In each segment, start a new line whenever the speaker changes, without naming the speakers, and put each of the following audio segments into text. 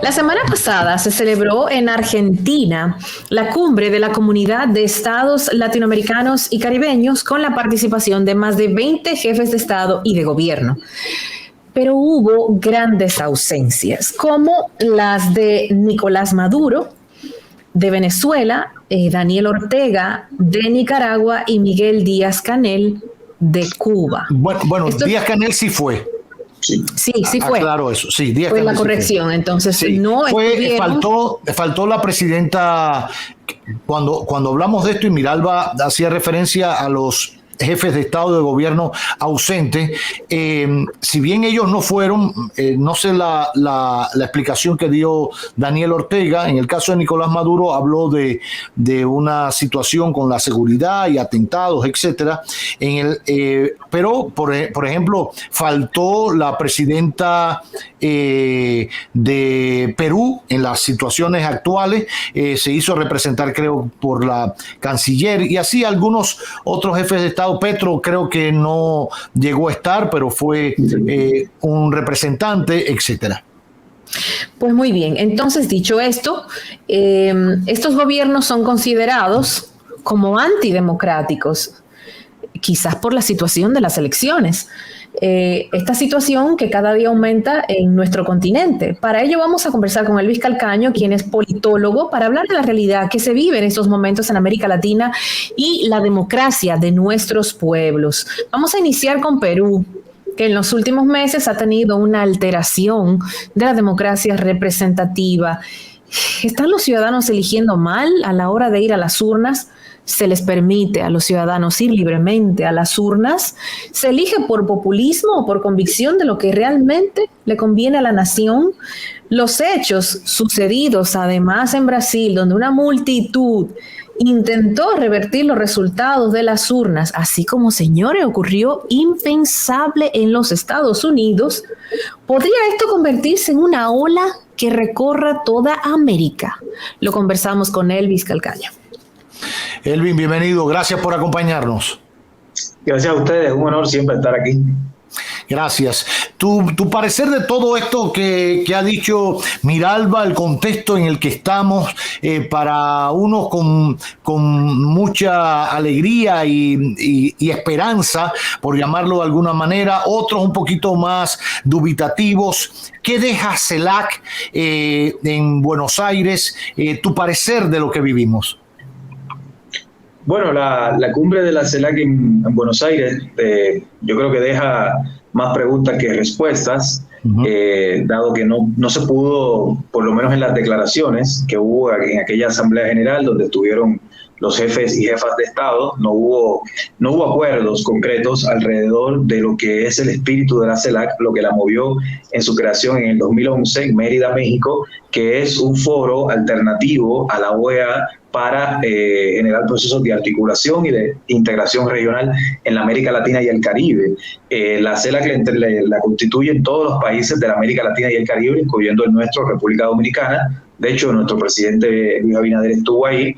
La semana pasada se celebró en Argentina la cumbre de la Comunidad de Estados Latinoamericanos y Caribeños con la participación de más de 20 jefes de Estado y de gobierno. Pero hubo grandes ausencias, como las de Nicolás Maduro, de Venezuela, Daniel Ortega, de Nicaragua y Miguel Díaz-Canel, de Cuba.
Bueno, Díaz-Canel sí fue.
Sí fue.
Claro, eso. Sí, Díaz
fue la corrección. Sí, entonces,
sí,
no
faltó la presidenta. Cuando hablamos de esto, y Miralba hacía referencia a los jefes de Estado y de gobierno ausentes, si bien ellos no fueron, no sé la explicación que dio Daniel Ortega. En el caso de Nicolás Maduro habló de una situación con la seguridad y atentados, etcétera. Pero, por ejemplo, faltó la presidenta de Perú en las situaciones actuales, se hizo representar, creo, por la canciller, y así algunos otros jefes de Estado. Petro creo que no llegó a estar, pero fue un representante, etcétera.
Pues muy bien, entonces dicho esto, estos gobiernos son considerados como antidemocráticos, quizás por la situación de las elecciones. Esta situación que cada día aumenta en nuestro continente. Para ello vamos a conversar con Elvis Calcaño, quien es politólogo, para hablar de la realidad que se vive en estos momentos en América Latina y la democracia de nuestros pueblos. Vamos a iniciar con Perú, que en los últimos meses ha tenido una alteración de la democracia representativa. ¿Están los ciudadanos eligiendo mal a la hora de ir a las urnas? ¿Se les permite a los ciudadanos ir libremente a las urnas? ¿Se elige por populismo o por convicción de lo que realmente le conviene a la nación? Los hechos sucedidos además en Brasil, donde una multitud intentó revertir los resultados de las urnas, así como, señores, ocurrió impensable en los Estados Unidos, ¿podría esto convertirse en una ola que recorra toda América? Lo conversamos con Elvis Calcaño.
Elvin, bienvenido. Gracias por acompañarnos.
Gracias a ustedes. Un honor siempre estar aquí.
Gracias. Tu parecer de todo esto que ha dicho Miralba, el contexto en el que estamos, para unos con mucha alegría y esperanza, por llamarlo de alguna manera, otros un poquito más dubitativos. ¿Qué deja CELAC en Buenos Aires? Tu parecer de lo que vivimos.
Bueno, la cumbre de la CELAC en Buenos Aires, yo creo que deja más preguntas que respuestas, dado que no se pudo, por lo menos en las declaraciones que hubo en aquella Asamblea General donde estuvieron los jefes y jefas de Estado, no hubo acuerdos concretos alrededor de lo que es el espíritu de la CELAC, lo que la movió en su creación en el 2011 en Mérida, México, que es un foro alternativo a la OEA para generar procesos de articulación y de integración regional en la América Latina y el Caribe. La CELAC la constituyen todos los países de la América Latina y el Caribe, incluyendo el nuestro, República Dominicana. De hecho, nuestro presidente Luis Abinader estuvo ahí,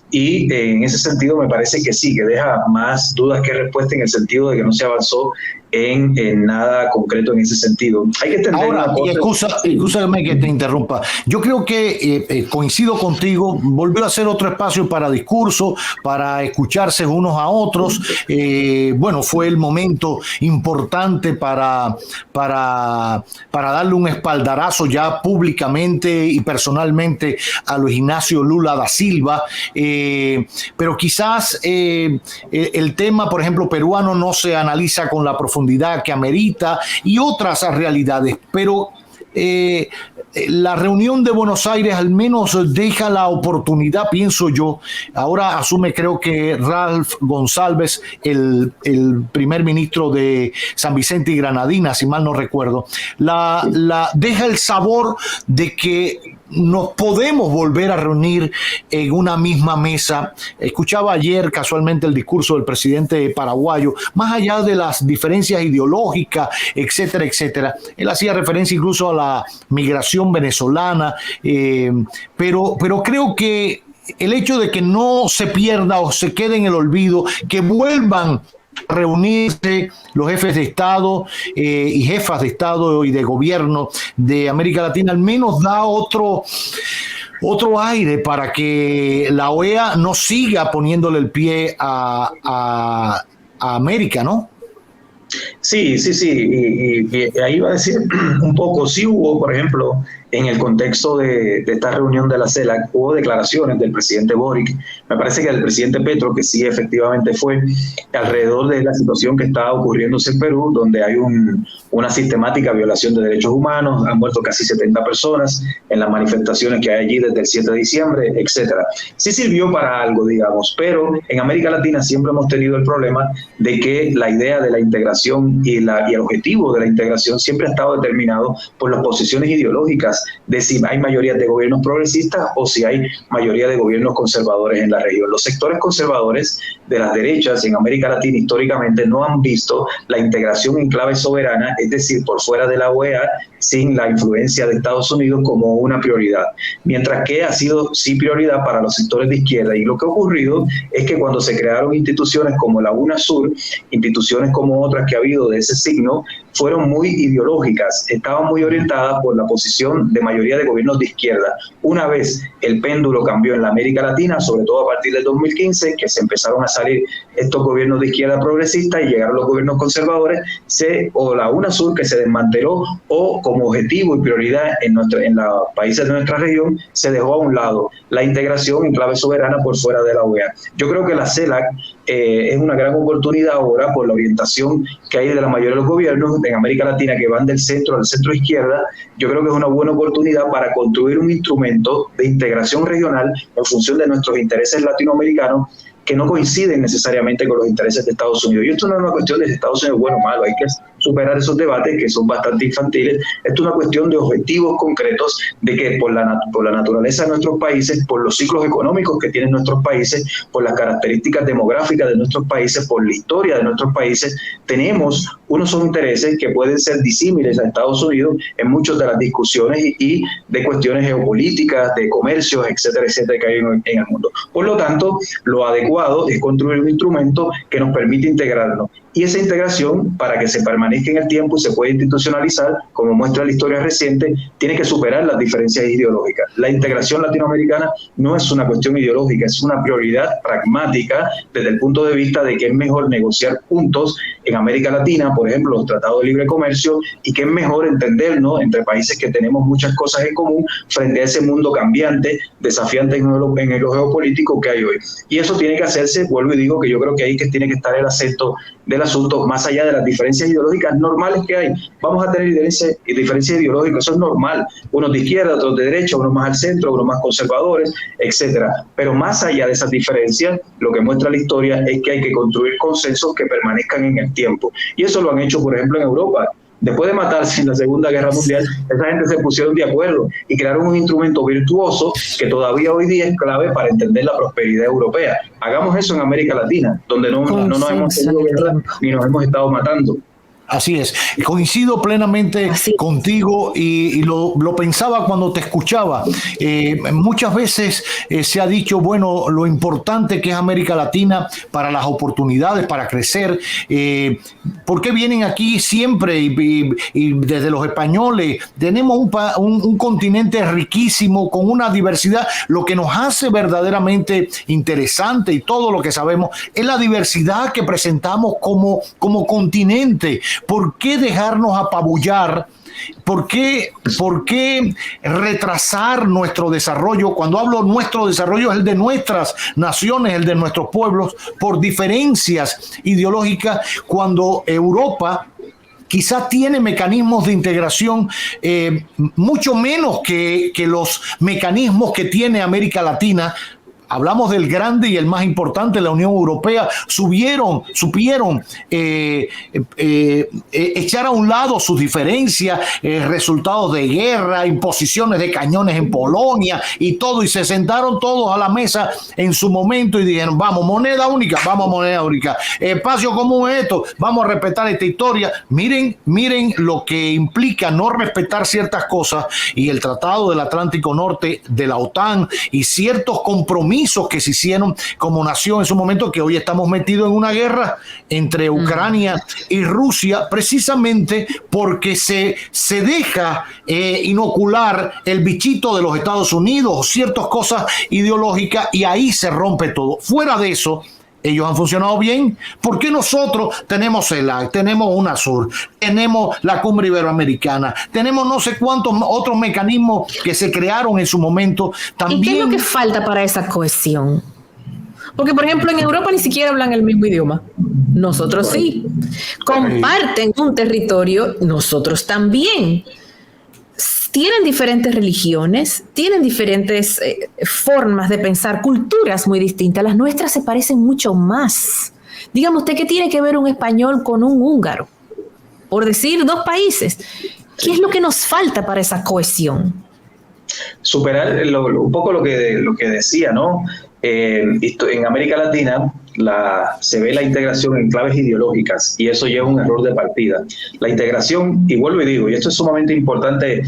y en ese sentido me parece que sí, que deja más dudas que respuestas, en el sentido de que no se avanzó en nada concreto en ese sentido. Hay que entender
ahora, una cosa. Excúsame que te interrumpa. Yo creo que coincido contigo, volvió a ser otro espacio para discurso, para escucharse unos a otros. Bueno, fue el momento importante para darle un espaldarazo ya públicamente y personalmente a Luis Ignacio Lula da Silva, pero quizás el tema, por ejemplo, peruano no se analiza con la profundidad que amerita, y otras realidades, pero la reunión de Buenos Aires al menos deja la oportunidad, pienso yo. Ahora asume, creo que Ralph González, el primer ministro de San Vicente y Granadina, si mal no recuerdo, deja el sabor de que nos podemos volver a reunir en una misma mesa. Escuchaba ayer casualmente el discurso del presidente paraguayo, más allá de las diferencias ideológicas, etcétera, etcétera. Él hacía referencia incluso a la migración venezolana, pero creo que el hecho de que no se pierda o se quede en el olvido, que vuelvan reunirse los jefes de Estado y jefas de Estado y de gobierno de América Latina, al menos da otro aire para que la OEA no siga poniéndole el pie a América, ¿no?
Sí. Y ahí va a decir un poco, sí hubo, por ejemplo, en el contexto de esta reunión de la CELAC, hubo declaraciones del presidente Boric, me parece que del presidente Petro, que sí efectivamente fue, alrededor de la situación que está ocurriéndose en Perú, donde hay una sistemática violación de derechos humanos, han muerto casi 70 personas en las manifestaciones que hay allí desde el 7 de diciembre, etcétera. Sí sirvió para algo, digamos, pero en América Latina siempre hemos tenido el problema de que la idea de la integración y el objetivo de la integración siempre ha estado determinado por las posiciones ideológicas de si hay mayoría de gobiernos progresistas o si hay mayoría de gobiernos conservadores en la región. Los sectores conservadores de las derechas en América Latina históricamente no han visto la integración en clave soberana, es decir, por fuera de la OEA, sin la influencia de Estados Unidos, como una prioridad, mientras que ha sido sí prioridad para los sectores de izquierda. Y lo que ha ocurrido es que cuando se crearon instituciones como la UNASUR, instituciones como otras que ha habido de ese signo, fueron muy ideológicas, estaban muy orientadas por la posición de mayoría de gobiernos de izquierda. Una vez el péndulo cambió en la América Latina, sobre todo a partir del 2015, que se empezaron a salir estos gobiernos de izquierda progresistas y llegaron los gobiernos conservadores, o la UNASUR, que se desmanteló, o como objetivo y prioridad en los países de nuestra región, se dejó a un lado la integración en clave soberana por fuera de la OEA. Yo creo que la CELAC es una gran oportunidad ahora por la orientación que hay de la mayoría de los gobiernos en América Latina que van del centro al centro izquierda. Yo creo que es una buena oportunidad para construir un instrumento de integración regional en función de nuestros intereses latinoamericanos que no coinciden necesariamente con los intereses de Estados Unidos. Y esto no es una cuestión de Estados Unidos bueno o malo, hay que superar esos debates que son bastante infantiles. Esto es una cuestión de objetivos concretos, de que por la naturaleza de nuestros países, por los ciclos económicos que tienen nuestros países, por las características demográficas de nuestros países, por la historia de nuestros países, tenemos unos intereses que pueden ser disímiles a Estados Unidos en muchas de las discusiones y de cuestiones geopolíticas, de comercio, etcétera, etcétera, que hay en el mundo. Por lo tanto, lo adecuado es construir un instrumento que nos permite integrarnos. Y esa integración, para que se permanezca en el tiempo y se pueda institucionalizar, como muestra la historia reciente, tiene que superar las diferencias ideológicas. La integración latinoamericana no es una cuestión ideológica, es una prioridad pragmática desde el punto de vista de que es mejor negociar juntos en América Latina, por ejemplo, los tratados de libre comercio, y que es mejor entendernos entre países que tenemos muchas cosas en común frente a ese mundo cambiante, desafiante en lo geopolítico que hay hoy. Y eso tiene que hacerse, vuelvo y digo que yo creo que ahí que tiene que estar el acento del asunto, más allá de las diferencias ideológicas normales que hay. Vamos a tener diferencias ideológicas, eso es normal, unos de izquierda, otros de derecha, unos más al centro, unos más conservadores, etcétera. Pero más allá de esas diferencias, lo que muestra la historia es que hay que construir consensos que permanezcan en el tiempo. Y eso lo han hecho, por ejemplo, en Europa. Después de matarse en la Segunda Guerra Mundial, esa gente se pusieron de acuerdo y crearon un instrumento virtuoso que todavía hoy día es clave para entender la prosperidad europea. Hagamos eso en América Latina, donde no nos hemos tenido guerra ni nos hemos estado matando.
Así es, coincido plenamente contigo y lo pensaba cuando te escuchaba. Muchas veces se ha dicho, bueno, lo importante que es América Latina para las oportunidades, para crecer. ¿Por qué vienen aquí siempre? Y desde los españoles tenemos un continente riquísimo, con una diversidad. Lo que nos hace verdaderamente interesante y todo lo que sabemos es la diversidad que presentamos como continente. ¿Por qué dejarnos apabullar? ¿Por qué retrasar nuestro desarrollo? Cuando hablo nuestro desarrollo es el de nuestras naciones, el de nuestros pueblos, por diferencias ideológicas, cuando Europa quizás tiene mecanismos de integración mucho menos que los mecanismos que tiene América Latina. Hablamos del grande y el más importante, la Unión Europea. Supieron echar a un lado sus diferencias, resultados de guerra, imposiciones de cañones en Polonia y todo, y se sentaron todos a la mesa en su momento y dijeron, vamos, moneda única, espacio común esto, vamos a respetar esta historia. Miren lo que implica no respetar ciertas cosas, y el Tratado del Atlántico Norte de la OTAN y ciertos compromisos compromisos que se hicieron como nación en su momento, que hoy estamos metidos en una guerra entre Ucrania y Rusia, precisamente porque se deja inocular el bichito de los Estados Unidos o ciertas cosas ideológicas, y ahí se rompe todo. Fuera de eso, ellos han funcionado bien. ¿Por qué nosotros tenemos CELAC, tenemos UNASUR, tenemos la Cumbre Iberoamericana, tenemos no sé cuántos otros mecanismos que se crearon en su momento? También...
¿Y qué es lo que falta para esa cohesión? Porque, por ejemplo, en Europa ni siquiera hablan el mismo idioma. Nosotros sí. Comparten un territorio, nosotros también. Tienen diferentes religiones, tienen diferentes formas de pensar, culturas muy distintas. Las nuestras se parecen mucho más. Dígame usted, ¿qué tiene que ver un español con un húngaro? Por decir dos países. ¿Qué es lo que nos falta para esa cohesión?
Superar un poco lo que decía, ¿no? En América Latina se ve la integración en claves ideológicas, y eso lleva a un error de partida. La integración, y vuelvo y digo, y esto es sumamente importante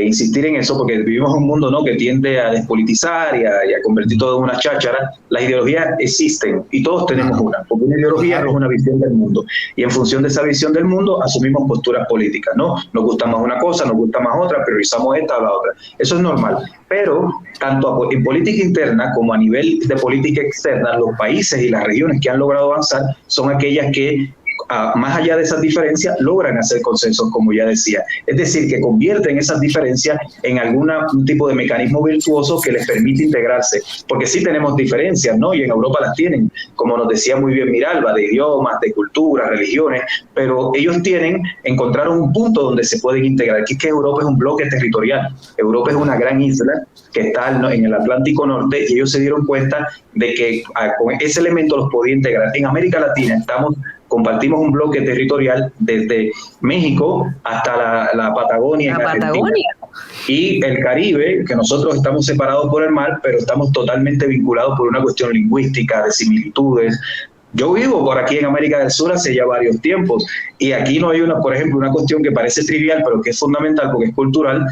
insistir en eso, porque vivimos en un mundo, ¿no?, que tiende a despolitizar y a convertir todo en una cháchara. Las ideologías existen y todos tenemos una, porque una ideología es una visión del mundo, y en función de esa visión del mundo asumimos posturas políticas, ¿no? Nos gusta más una cosa, nos gusta más otra, priorizamos esta o la otra. Eso es normal, pero tanto en política interna como a nivel de política externa, los países y las regiones que han logrado avanzar son aquellas que, más allá de esas diferencias, logran hacer consensos, como ya decía. Es decir, que convierten esas diferencias en algún tipo de mecanismo virtuoso que les permite integrarse. Porque sí tenemos diferencias, ¿no? Y en Europa las tienen, como nos decía muy bien Miralba, de idiomas, de culturas, religiones, pero ellos encontraron un punto donde se pueden integrar, que es que Europa es un bloque territorial. Europa es una gran isla que está en el Atlántico Norte, y ellos se dieron cuenta de que con ese elemento los podía integrar. En América Latina compartimos un bloque territorial desde México hasta la Patagonia.
La Patagonia.
Y el Caribe, que nosotros estamos separados por el mar, pero estamos totalmente vinculados por una cuestión lingüística, de similitudes. Yo vivo por aquí en América del Sur hace ya varios tiempos, y aquí no hay por ejemplo, una cuestión que parece trivial, pero que es fundamental porque es cultural.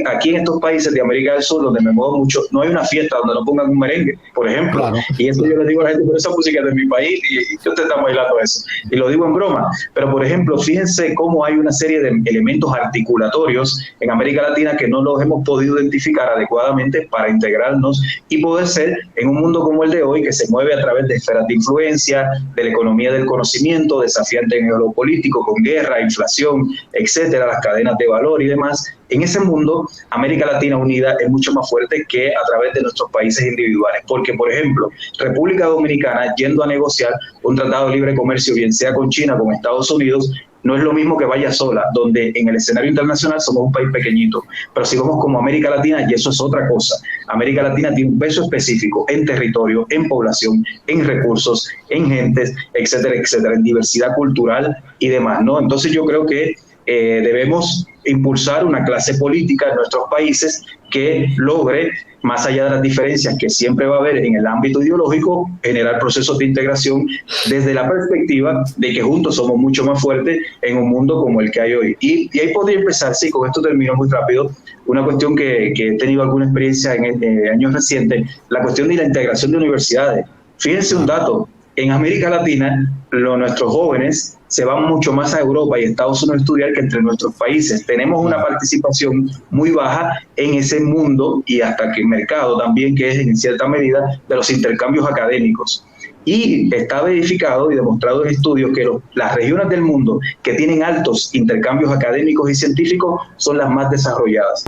Aquí en estos países de América del Sur, donde me muevo mucho, no hay una fiesta donde no pongan un merengue, por ejemplo. Claro. Y eso yo le digo a la gente, pero esa música es de mi país y que ustedes están bailando eso. Y lo digo en broma. Pero, por ejemplo, fíjense cómo hay una serie de elementos articulatorios en América Latina que no los hemos podido identificar adecuadamente para integrarnos y poder ser en un mundo como el de hoy, que se mueve a través de esferas de influencia, de la economía del conocimiento, desafiante en lo político, con guerra, inflación, etcétera, las cadenas de valor y demás. En ese mundo, América Latina unida es mucho más fuerte que a través de nuestros países individuales, porque, por ejemplo, República Dominicana, yendo a negociar un tratado de libre comercio, bien sea con China, con Estados Unidos, no es lo mismo que vaya sola, donde en el escenario internacional somos un país pequeñito, pero si vamos como América Latina, y eso es otra cosa. América Latina tiene un peso específico en territorio, en población, en recursos, en gentes, etcétera, etcétera, en diversidad cultural y demás, ¿no? Entonces yo creo que debemos impulsar una clase política en nuestros países que logre, más allá de las diferencias que siempre va a haber en el ámbito ideológico, generar procesos de integración desde la perspectiva de que juntos somos mucho más fuertes en un mundo como el que hay hoy. Y ahí podría empezar, sí, con esto termino muy rápido, una cuestión que he tenido alguna experiencia en años recientes, la cuestión de la integración de universidades. Fíjense un dato, en América Latina nuestros jóvenes se van mucho más a Europa y Estados Unidos a estudiar que entre nuestros países. Tenemos una participación muy baja en ese mundo, y hasta que el mercado también, que es en cierta medida de los intercambios académicos. Y está verificado y demostrado en estudios que las regiones del mundo que tienen altos intercambios académicos y científicos son las más desarrolladas.